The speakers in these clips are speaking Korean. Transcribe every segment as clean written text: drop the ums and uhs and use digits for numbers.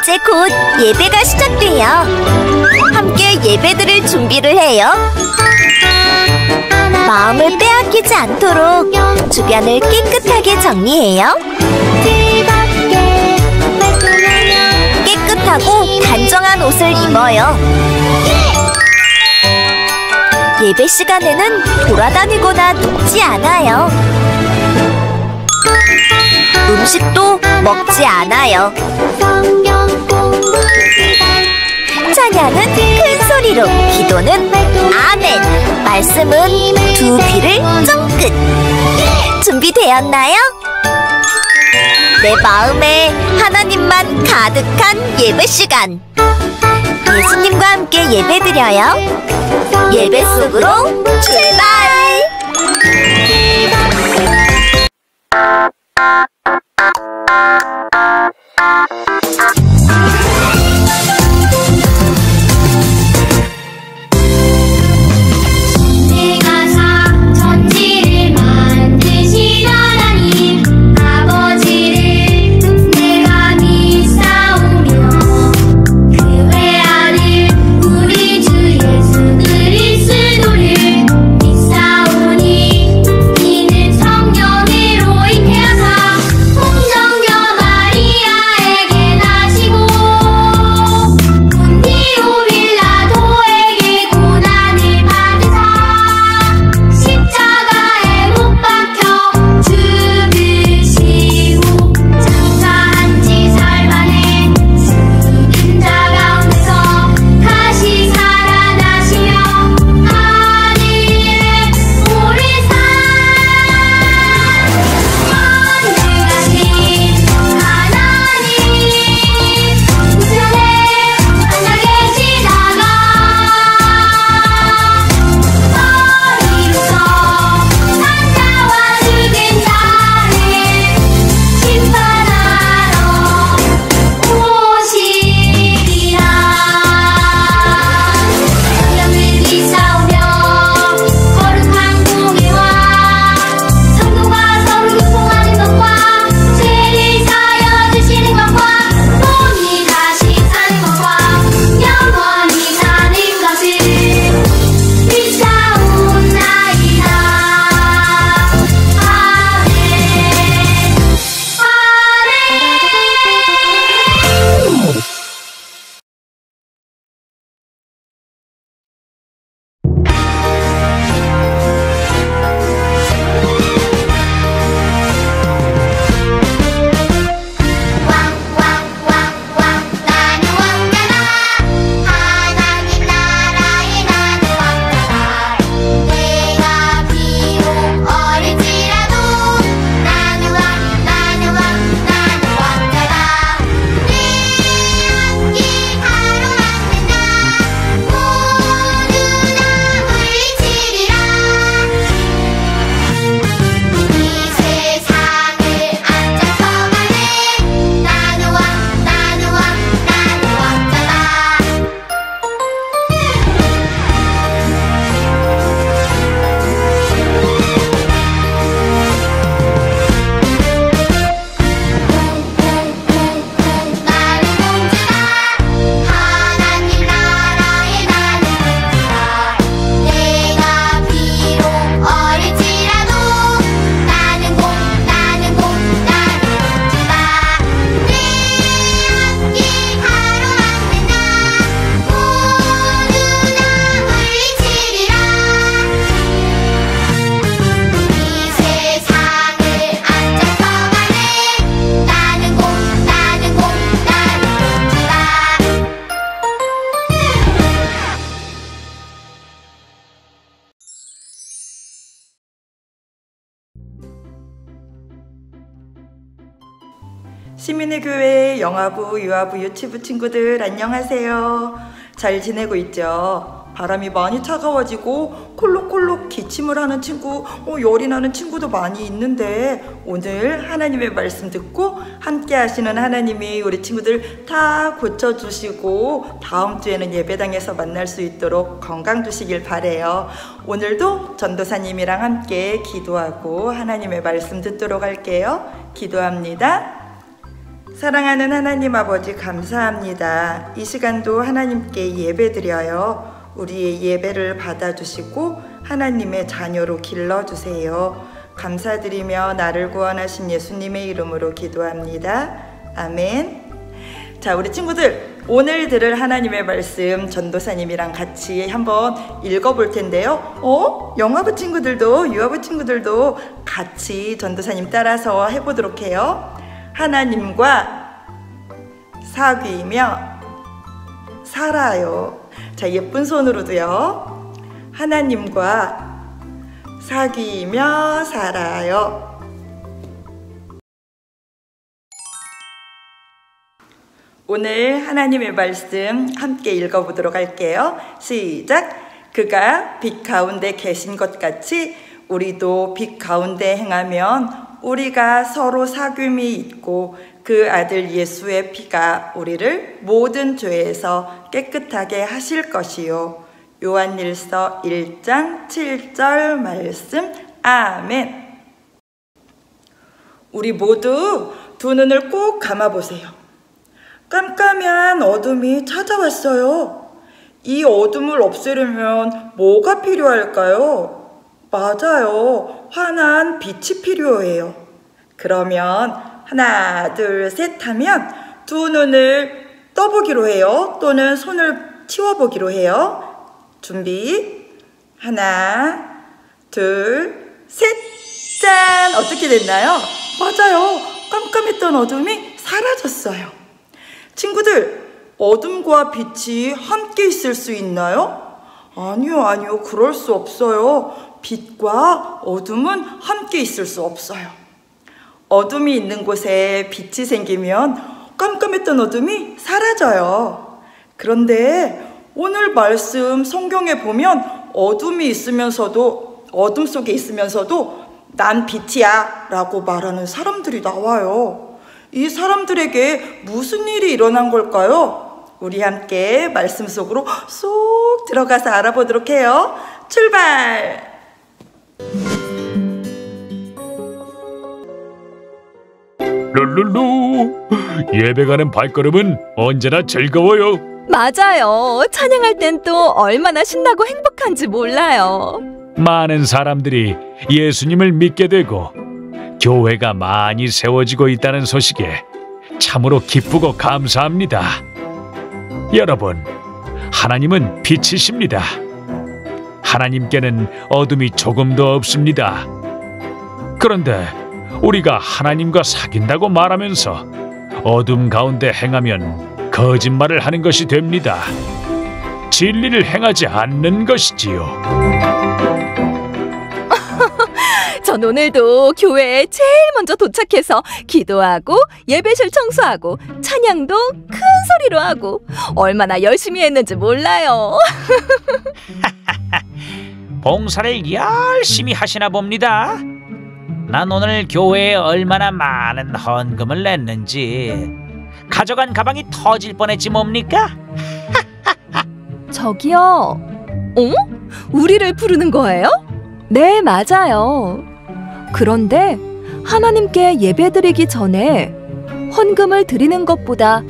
이제 곧 예배가 시작돼요. 함께 예배드릴 준비를 해요. 마음을 빼앗기지 않도록 주변을 깨끗하게 정리해요. 깨끗하고 단정한 옷을 입어요. 예배 시간에는 돌아다니거나 눕지 않아요. 음식도 먹지 않아요. 찬양은 큰 소리로, 기도는 아멘, 말씀은 두 귀를 쫑긋. 준비되었나요? 내 마음에 하나님만 가득한 예배 시간. 예수님과 함께 예배드려요. 예배 속으로 출발! 시민의 교회 영화부, 유아부, 유치부 친구들 안녕하세요. 잘 지내고 있죠? 바람이 많이 차가워지고 콜록콜록 기침을 하는 친구, 열이 나는 친구도 많이 있는데 오늘 하나님의 말씀 듣고 함께 하시는 하나님이 우리 친구들 다 고쳐주시고 다음 주에는 예배당에서 만날 수 있도록 건강 주시길 바래요. 오늘도 전도사님이랑 함께 기도하고 하나님의 말씀 듣도록 할게요. 기도합니다. 사랑하는 하나님 아버지 감사합니다. 이 시간도 하나님께 예배드려요. 우리의 예배를 받아주시고 하나님의 자녀로 길러주세요. 감사드리며 나를 구원하신 예수님의 이름으로 기도합니다. 아멘. 자, 우리 친구들, 오늘 들을 하나님의 말씀 전도사님이랑 같이 한번 읽어볼 텐데요. 영화부 친구들도 유아부 친구들도 같이 전도사님 따라서 해보도록 해요. 하나님과 사귀며 살아요. 자, 예쁜 손으로도요. 하나님과 사귀며 살아요. 오늘 하나님의 말씀 함께 읽어보도록 할게요. 시작! 그가 빛 가운데 계신 것 같이 우리도 빛 가운데 행하면 우리가 서로 사귐이 있고 그 아들 예수의 피가 우리를 모든 죄에서 깨끗하게 하실 것이요. 요한일서 1장 7절 말씀. 아멘. 우리 모두 두 눈을 꼭 감아보세요. 깜깜한 어둠이 찾아왔어요. 이 어둠을 없애려면 뭐가 필요할까요? 맞아요. 환한 빛이 필요해요. 그러면 하나, 둘, 셋 하면 두 눈을 떠보기로 해요. 또는 손을 치워보기로 해요. 준비. 하나, 둘, 셋. 짠! 어떻게 됐나요? 맞아요. 깜깜했던 어둠이 사라졌어요. 친구들, 어둠과 빛이 함께 있을 수 있나요? 아니요. 그럴 수 없어요. 빛과 어둠은 함께 있을 수 없어요. 어둠이 있는 곳에 빛이 생기면 깜깜했던 어둠이 사라져요. 그런데 오늘 말씀 성경에 보면 어둠 속에 있으면서도 난 빛이야 라고 말하는 사람들이 나와요. 이 사람들에게 무슨 일이 일어난 걸까요? 우리 함께 말씀 속으로 쏙 들어가서 알아보도록 해요. 출발! 룰루루, 예배 가는 발걸음은 언제나 즐거워요. 맞아요. 찬양할 땐 또 얼마나 신나고 행복한지 몰라요. 많은 사람들이 예수님을 믿게 되고 교회가 많이 세워지고 있다는 소식에 참으로 기쁘고 감사합니다. 여러분, 하나님은 빛이십니다. 하나님께는 어둠이 조금도 없습니다. 그런데 우리가 하나님과 사귄다고 말하면서 어둠 가운데 행하면 거짓말을 하는 것이 됩니다. 진리를 행하지 않는 것이지요. 전 오늘도 교회에 제일 먼저 도착해서 기도하고 예배실 청소하고 찬양도 큰 소리로 하고 얼마나 열심히 했는지 몰라요. 봉사를 열심히 하시나 봅니다. 난 오늘 교회에 얼마나 많은 헌금을 냈는지 가져간 가방이 터질 뻔했지 뭡니까? 저기요. 우리를 부르는 거예요? 네, 맞아요. 그런데 하나님께 예배드리기 전에 헌금을 드리는 것보다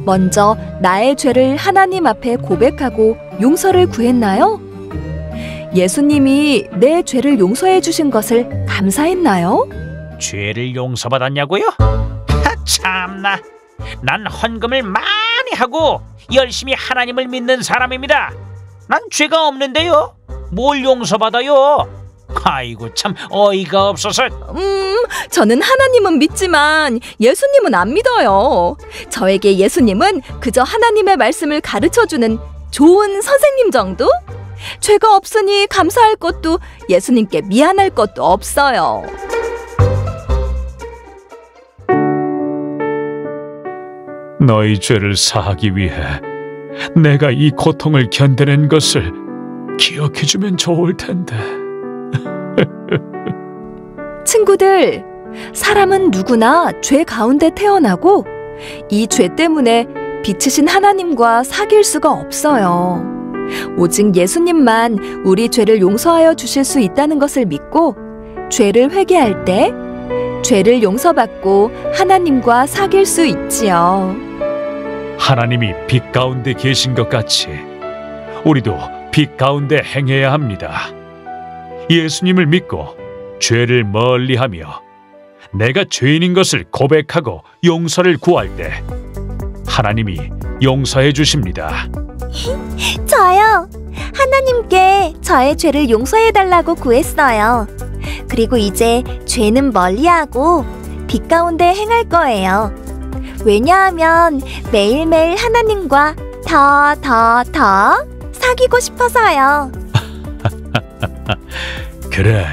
먼저 나의 죄를 하나님 앞에 고백하고 용서를 구했나요? 예수님이 내 죄를 용서해 주신 것을 감사했나요? 죄를 용서받았냐고요? 참나, 난 헌금을 많이 하고 열심히 하나님을 믿는 사람입니다. 난 죄가 없는데요. 뭘 용서받아요? 아이고, 참 어이가 없어서. 저는 하나님은 믿지만 예수님은 안 믿어요. 저에게 예수님은 그저 하나님의 말씀을 가르쳐주는 좋은 선생님 정도? 죄가 없으니 감사할 것도 예수님께 미안할 것도 없어요. 너희 죄를 사하기 위해 내가 이 고통을 견뎌낸 것을 기억해주면 좋을 텐데. 친구들, 사람은 누구나 죄 가운데 태어나고 이 죄 때문에 빛이신 하나님과 사귈 수가 없어요. 오직 예수님만 우리 죄를 용서하여 주실 수 있다는 것을 믿고 죄를 회개할 때 죄를 용서받고 하나님과 사귈 수 있지요. 하나님이 빛 가운데 계신 것 같이 우리도 빛 가운데 행해야 합니다. 예수님을 믿고 죄를 멀리하며 내가 죄인인 것을 고백하고 용서를 구할 때 하나님이 용서해 주십니다. 저요. 하나님께 저의 죄를 용서해달라고 구했어요. 그리고 이제 죄는 멀리하고 빛 가운데 행할 거예요. 왜냐하면 매일매일 하나님과 더 사귀고 싶어서요. 그래.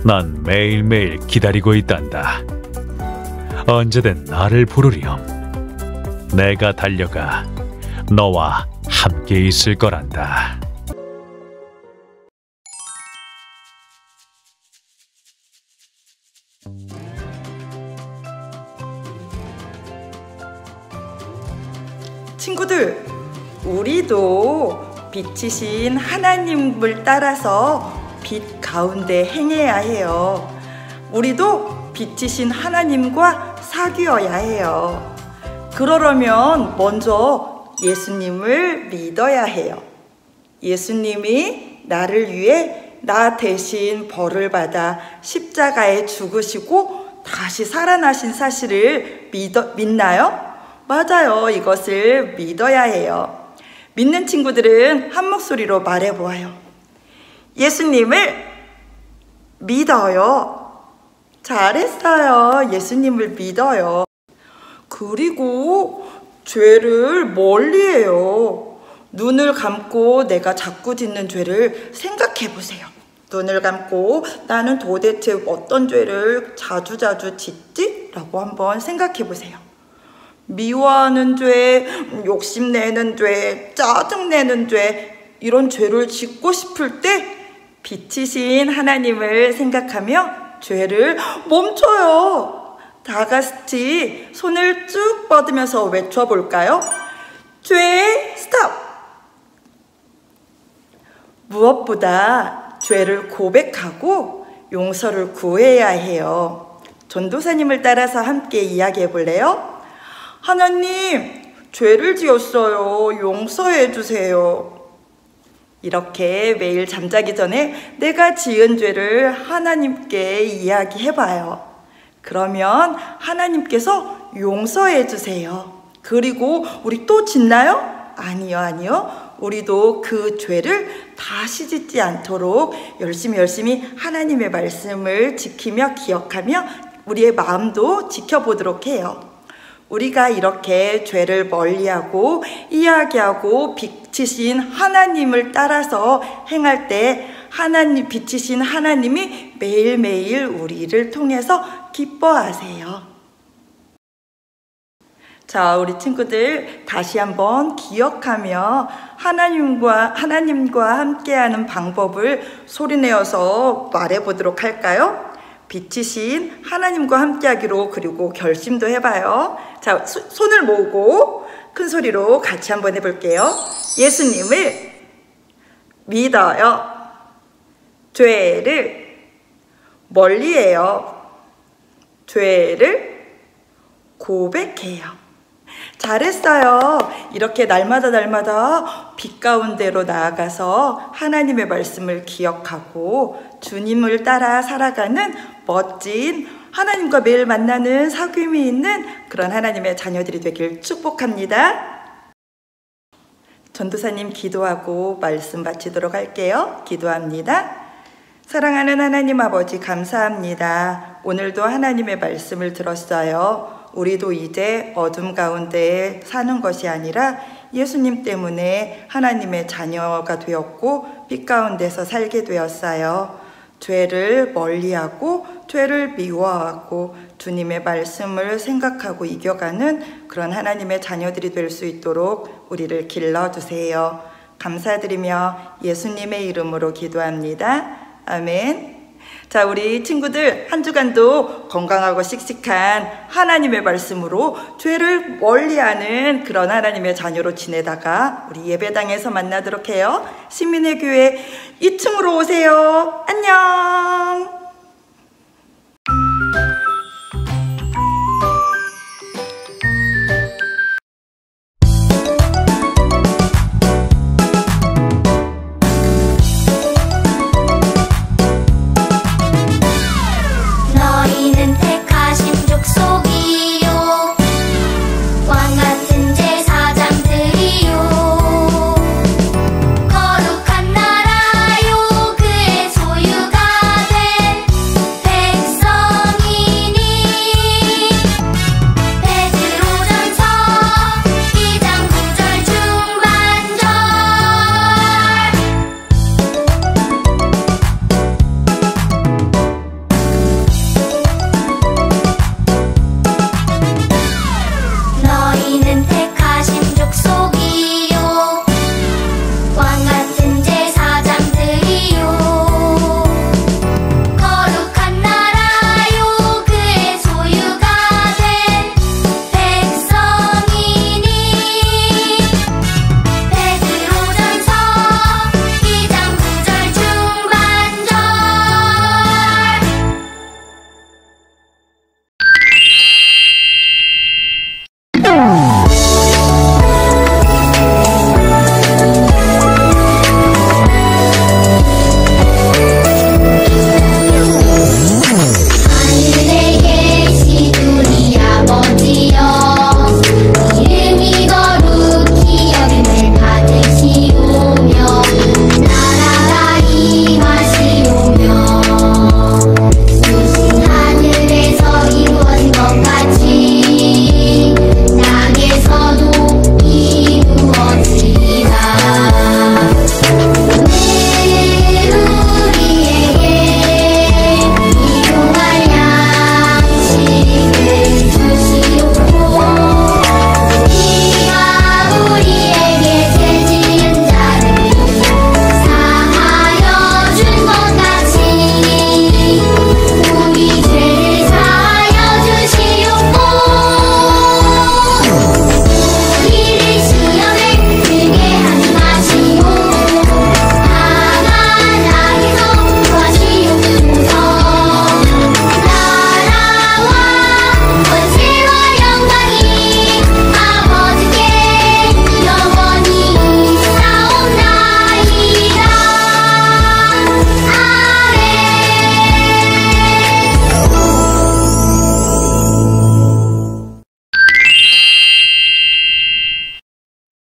난 매일매일 기다리고 있단다. 언제든 나를 부르렴. 내가 달려가 너와 함께 있을 거란다. 친구들, 우리도 빛이신 하나님을 따라서 빛 가운데 행해야 해요. 우리도 빛이신 하나님과 사귀어야 해요. 그러려면 먼저 예수님을 믿어야 해요. 예수님이 나를 위해 나 대신 벌을 받아 십자가에 죽으시고 다시 살아나신 사실을 믿나요? 맞아요. 이것을 믿어야 해요. 믿는 친구들은 한 목소리로 말해보아요. 예수님을 믿어요. 잘했어요. 예수님을 믿어요. 그리고 죄를 멀리해요. 눈을 감고 내가 자꾸 짓는 죄를 생각해 보세요. 눈을 감고 나는 도대체 어떤 죄를 자주 짓지? 라고 한번 생각해 보세요. 미워하는 죄, 욕심내는 죄, 짜증내는 죄, 이런 죄를 짓고 싶을 때 빛이신 하나님을 생각하며 죄를 멈춰요. 다 같이 손을 쭉 뻗으면서 외쳐볼까요? 죄 스톱! 무엇보다 죄를 고백하고 용서를 구해야 해요. 전도사님을 따라서 함께 이야기해 볼래요? 하나님, 죄를 지었어요. 용서해 주세요. 이렇게 매일 잠자기 전에 내가 지은 죄를 하나님께 이야기해 봐요. 그러면 하나님께서 용서해 주세요. 그리고 우리 또 짓나요? 아니요. 우리도 그 죄를 다시 짓지 않도록 열심히 하나님의 말씀을 지키며 기억하며 우리의 마음도 지켜보도록 해요. 우리가 이렇게 죄를 멀리하고 이야기하고 빛이신 하나님을 따라서 행할 때 빛이신 하나님이 매일매일 우리를 통해서 기뻐하세요. 자, 우리 친구들 다시 한번 기억하며 하나님과 함께하는 방법을 소리내어서 말해보도록 할까요? 빛이신 하나님과 함께하기로 그리고 결심도 해봐요. 자, 손을 모으고 큰 소리로 같이 한번 해볼게요. 예수님을 믿어요. 죄를 멀리해요. 죄를 고백해요. 잘했어요. 이렇게 날마다 빛 가운데로 나아가서 하나님의 말씀을 기억하고 주님을 따라 살아가는 멋진 하나님과 매일 만나는 사귐이 있는 그런 하나님의 자녀들이 되길 축복합니다. 전도사님 기도하고 말씀 마치도록 할게요. 기도합니다. 사랑하는 하나님 아버지 감사합니다. 오늘도 하나님의 말씀을 들었어요. 우리도 이제 어둠 가운데 사는 것이 아니라 예수님 때문에 하나님의 자녀가 되었고 빛 가운데서 살게 되었어요. 죄를 멀리하고 죄를 미워하고 주님의 말씀을 생각하고 이겨가는 그런 하나님의 자녀들이 될 수 있도록 우리를 길러주세요. 감사드리며 예수님의 이름으로 기도합니다. 아멘. 자, 우리 친구들 한 주간도 건강하고 씩씩한 하나님의 말씀으로 죄를 멀리하는 그런 하나님의 자녀로 지내다가 우리 예배당에서 만나도록 해요. 시민의 교회 2층으로 오세요. 안녕.